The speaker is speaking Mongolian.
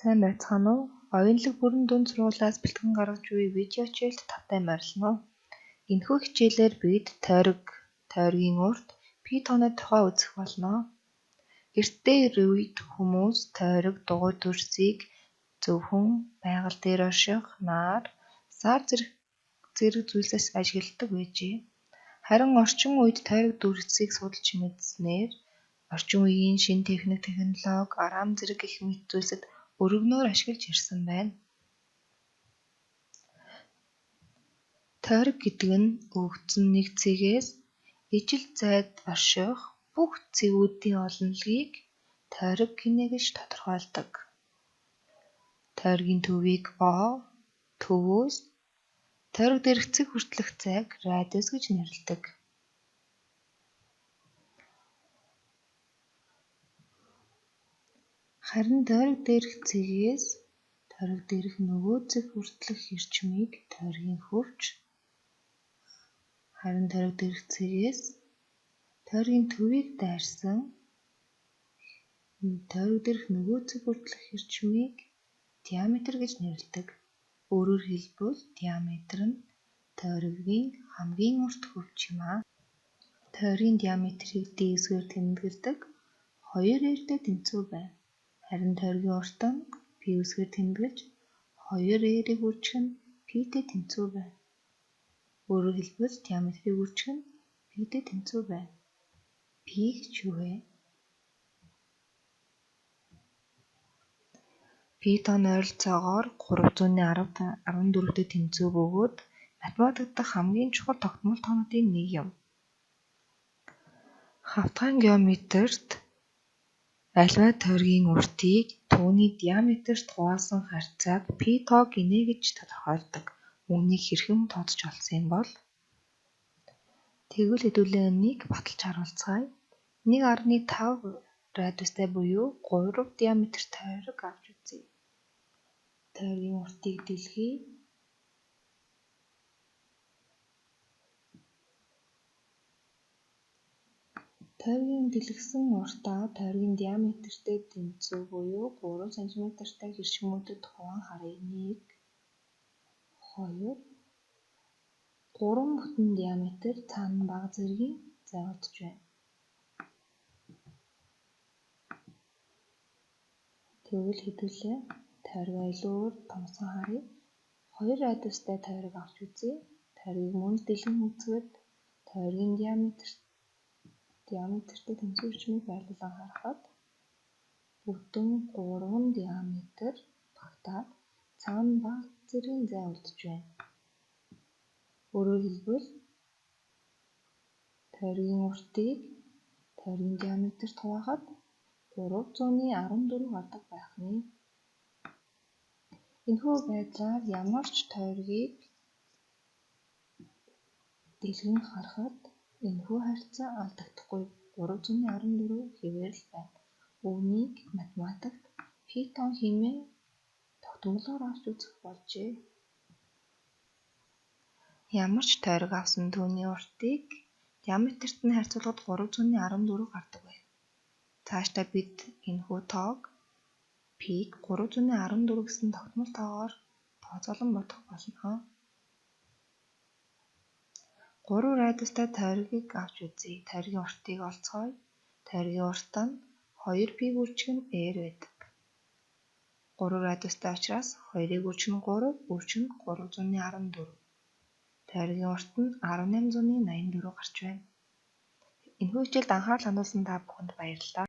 Сайн байцгаана уу? Оюунлаг бүрэн дунд сургуулиас бэлтгэн гаргаж буй видео хичээлд тавтай морилно уу? Энэхүү хичээлээр бид тойргийн урт P тооны тухай үзэх болно. Эртний үед хүмүүс тойрог дугуй дүрсийг зөвхөн байгаль дээр орших, нар, сар зэрэг зүйлсээс ашигладаг байжээ. Харин орчин үед тойрог дүрсийг судалж мэдснээр орчин үеийн шинэ технологи, арам зэрэг гэх мэт зүйлсэд өргөнөөр ашиглаж ирсэн байна. Тойрог гэдэг нь өгөгдсөн нэг цэгээс ижил зайд орших бүх цэгүүдийн олонлогийг тойрог гинэ гэж тодорхойлдог. Тойргийн төвийг O, төвөөс тойрог дээрх цэг хүртэлх зайг радиус гэж нэрлэдэг. Харин тойрог дээрх цэгээс тойрог дээрх нөгөө цэг хүртэлх эрчмийг тойргийн хөвч, харин тойрог дээрх цэгээс тойргийн төвийг дайрсан тойрог дээрх нөгөө цэг хүртэлх эрчмийг диаметр гэж нэрлэдэг. Өөрөөр хэлбэл диаметр нь тойргийн хамгийн урт хөвч юм аа. Тойргийн диаметрийг D-гээр тэмдэглэдэг 2 R-тэй тэнцүү байна. Харин тойргийн урт нь P-гээр тэмдэглэж 2 R-ийг үржих нь P-тэй тэнцүү байна. Өөрөөр хэлбэл диаметрийг үржих нь P-тэй тэнцүү байна. P гэж юу вэ? P тооны ойролцоогоор 314-тэй тэнцүү бөгөөд математик дахь хамгийн чухал тогтмол тоонуудын нэг юм. Хавтгайн геометрт аливаа тойргийн уртыг түүний диаметрт хуваасан харьцааг P тоо гинэ гэж тодорхойлдог. Үүнийг хэрхэн тооцож олсон бол тэгвэл хэдүүлээ энийг баталж харуулцгаая. 1.5 радиустай буюу 3 диаметр тойрог авч үзье. Тойргийн уртыг дэлхий. Тойргийн дэлгэсэн уртаа тойргийн диаметртэй тэнцүү буюу 3 см-тай хэршмүүдэд хуваан харъя. 1, 2, 3 бүтэн диаметр цаана бага зэргийн зай олдож байна. Тэгвэл хэдүүлээ тойргоо илүү урт томсгон харъя. 2 радиустай тойрог авч үзье. Тойргийг мөн дэлгэн үзэхэд тойргийн диаметртэй тэнцүү эрчмийг байрлуулан харахад бүтэн 3 диаметр багтаад цаана бага зэргийн зай олдож байна. Өөрөөр хэлбэл тойргийн уртыг тойргийн диаметрт хуваахад 314 гардаг байх нь. Энэхүү байдлаар ямар ч тойргийг дэлгэн харахад энэхүү харьцаа алдагдахгүй 314 хэвээр л байна. Үүнийг математикт P тоон хэмээн тогтмолоор авч үзэх болжээ. Ямар ч тойрог авсан түүний уртыг диаметрт нь харьцуулахад 314 гардаг байна. Цаашдаа бид энэхүү тоог P-г 314 гэсэн тогтмол тоогоор тооцоолон бодох болно. 3 радиустай тойргийг авч үзье. Тойргийн уртыг олцгоё. Тойргийн урт нь 2P үржих нь R байдаг. 3 радиустай учраас 2-ыг үржих нь 3, үржих нь 314. Тойргийн урт нь 1884 гарч байна. Энэхүү хичээлд анхаарал хандуулсан та бүхэнд баярлалаа.